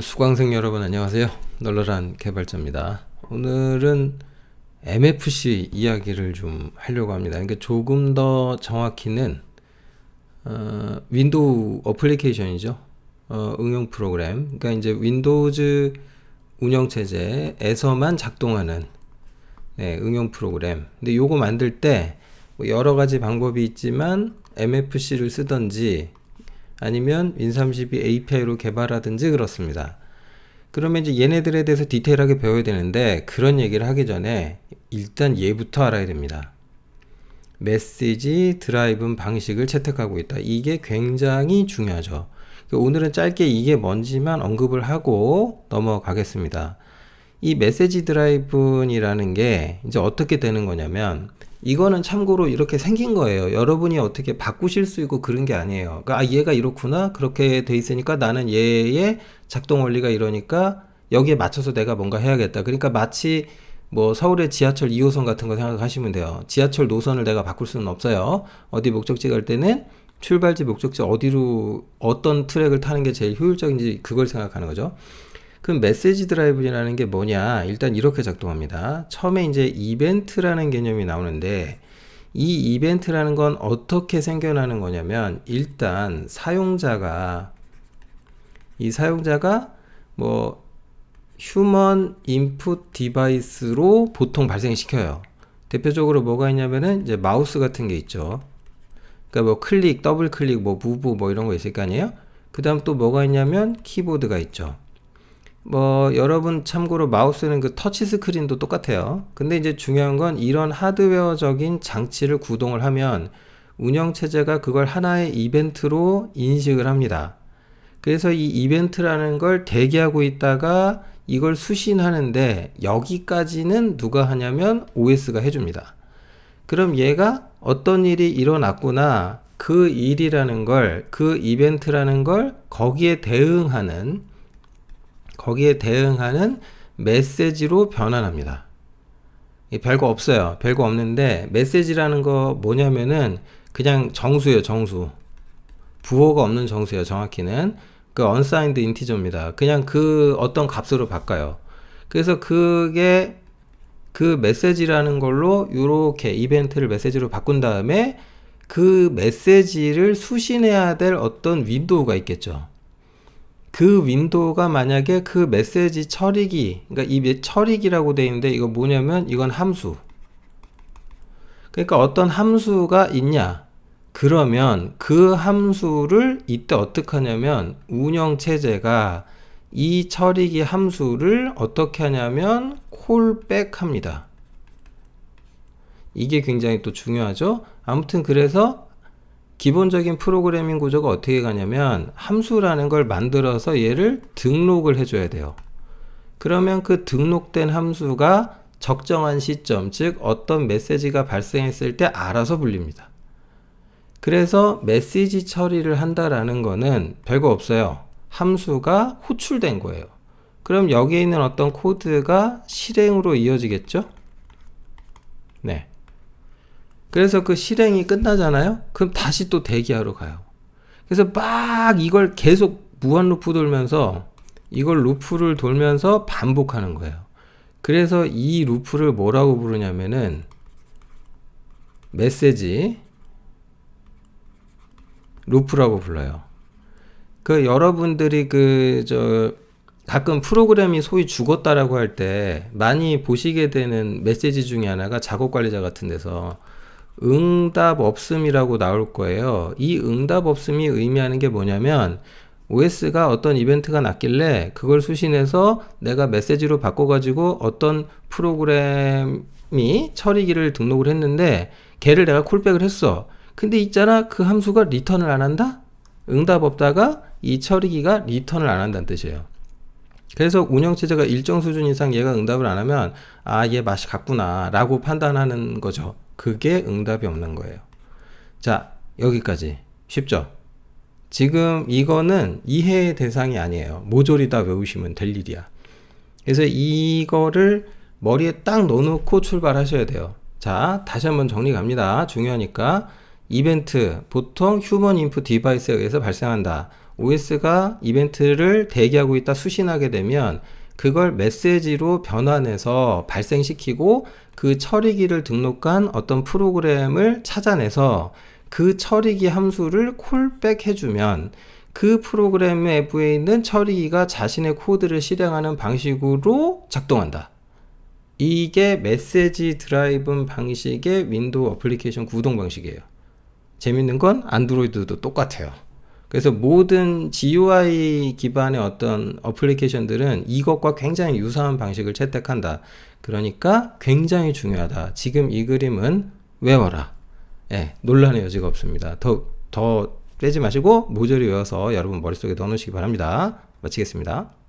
수강생 여러분 안녕하세요. 널널한 개발자입니다. 오늘은 MFC 이야기를 좀 하려고 합니다. 그러니까 조금 더 정확히는 윈도우 어플리케이션이죠. 응용 프로그램. 그러니까 이제 윈도우즈 운영체제에서만 작동하는 응용 프로그램. 근데 요거 만들 때 뭐 여러 가지 방법이 있지만 MFC를 쓰던지 아니면 윈32 API로 개발하든지 그렇습니다. 그러면 이제 얘네들에 대해서 디테일하게 배워야 되는데 그런 얘기를 하기 전에 일단 얘부터 알아야 됩니다. 메시지 드라이븐 방식을 채택하고 있다. 이게 굉장히 중요하죠. 오늘은 짧게 이게 뭔지만 언급을 하고 넘어가겠습니다. 이 메시지 드라이븐이라는 게 이제 어떻게 되는 거냐면 이거는 참고로 이렇게 생긴 거예요. 여러분이 어떻게 바꾸실 수 있고 그런 게 아니에요. 그러니까 얘가 이렇구나 그렇게 돼 있으니까 나는 얘의 작동 원리가 이러니까 여기에 맞춰서 내가 뭔가 해야겠다. 그러니까 마치 뭐 서울의 지하철 2호선 같은 거 생각하시면 돼요. 지하철 노선을 내가 바꿀 수는 없어요. 어디 목적지 갈 때는 출발지 목적지 어디로 어떤 트랙을 타는 게 제일 효율적인지 그걸 생각하는 거죠. 그럼 메시지 드라이브라는 게 뭐냐? 일단 이렇게 작동합니다. 처음에 이제 이벤트라는 개념이 나오는데 이 이벤트라는 건 어떻게 생겨나는 거냐면 일단 사용자가 뭐 휴먼 인풋 디바이스로 보통 발생시켜요. 대표적으로 뭐가 있냐면은 이제 마우스 같은 게 있죠. 그러니까 뭐 클릭, 더블 클릭, 뭐 무브 뭐 이런 거 있을 거 아니에요? 그 다음 또 뭐가 있냐면 키보드가 있죠. 뭐 여러분 참고로 마우스는 그 터치 스크린도 똑같아요. 근데 이제 중요한 건 이런 하드웨어적인 장치를 구동을 하면 운영체제가 그걸 하나의 이벤트로 인식을 합니다. 그래서 이 이벤트라는 걸 대기하고 있다가 이걸 수신하는데 여기까지는 누가 하냐면 OS가 해줍니다. 그럼 얘가 어떤 일이 일어났구나 그 일이라는 걸 그 이벤트라는 걸 거기에 대응하는 메시지로 변환합니다. 별거 없어요. 별거 없는데 메시지라는 거 뭐냐면은 그냥 정수예요. 정수. 부호가 없는 정수예요. 정확히는 그 unsigned integer입니다. 그냥 그 어떤 값으로 바꿔요. 그래서 그게 그 메시지라는 걸로 이렇게 이벤트를 메시지로 바꾼 다음에 그 메시지를 수신해야 될 어떤 윈도우가 있겠죠. 그 윈도우가 만약에 그 메시지 처리기, 그러니까 이 처리기라고 되어 있는데 이거 뭐냐면 이건 함수. 그러니까 어떤 함수가 있냐? 그러면 그 함수를 이때 어떻게 하냐면 운영체제가 이 처리기 함수를 어떻게 하냐면 콜백 합니다. 이게 굉장히 또 중요하죠. 아무튼 그래서 기본적인 프로그래밍 구조가 어떻게 가냐면 함수라는 걸 만들어서 얘를 등록을 해줘야 돼요. 그러면 그 등록된 함수가 적정한 시점, 즉 어떤 메시지가 발생했을 때 알아서 불립니다. 그래서 메시지 처리를 한다라는 거는 별거 없어요. 함수가 호출된 거예요. 그럼 여기에 있는 어떤 코드가 실행으로 이어지겠죠? 네. 그래서 그 실행이 끝나잖아요. 그럼 다시 또 대기하러 가요. 그래서 막 이걸 계속 무한 루프 돌면서 이걸 루프를 돌면서 반복하는 거예요. 그래서 이 루프를 뭐라고 부르냐면은 메시지 루프라고 불러요. 그 여러분들이 가끔 프로그램이 소위 죽었다라고 할 때 많이 보시게 되는 메시지 중에 하나가 작업 관리자 같은 데서 응답 없음이라고 나올 거예요. 이 응답 없음이 의미하는 게 뭐냐면 OS가 어떤 이벤트가 났길래 그걸 수신해서 내가 메시지로 바꿔가지고 어떤 프로그램이 처리기를 등록을 했는데 걔를 내가 콜백을 했어. 근데 있잖아 그 함수가 리턴을 안 한다? 응답 없다가 이 처리기가 리턴을 안 한다는 뜻이에요. 그래서 운영체제가 일정 수준 이상 얘가 응답을 안 하면 아 얘 맛이 갔구나 라고 판단하는 거죠. 그게 응답이 없는 거예요. 자, 여기까지 쉽죠? 지금 이거는 이해의 대상이 아니에요. 모조리 다 외우시면 될 일이야. 그래서 이거를 머리에 딱 넣어놓고 출발하셔야 돼요. 자, 다시 한번 정리 갑니다. 중요하니까 이벤트 보통 휴먼 인풋 디바이스에 의해서 발생한다. OS가 이벤트를 대기하고 있다 수신하게 되면 그걸 메시지로 변환해서 발생시키고 그 처리기를 등록한 어떤 프로그램을 찾아내서 그 처리기 함수를 콜백 해주면 그 프로그램 내부에 있는 처리기가 자신의 코드를 실행하는 방식으로 작동한다. 이게 메시지 드라이븐 방식의 윈도우 어플리케이션 구동 방식이에요. 재밌는 건 안드로이드도 똑같아요. 그래서 모든 GUI 기반의 어떤 어플리케이션들은 이것과 굉장히 유사한 방식을 채택한다. 그러니까 굉장히 중요하다. 지금 이 그림은 외워라. 예, 논란의 여지가 없습니다. 더 빼지 마시고 모조리 외워서 여러분 머릿속에 넣어놓으시기 바랍니다. 마치겠습니다.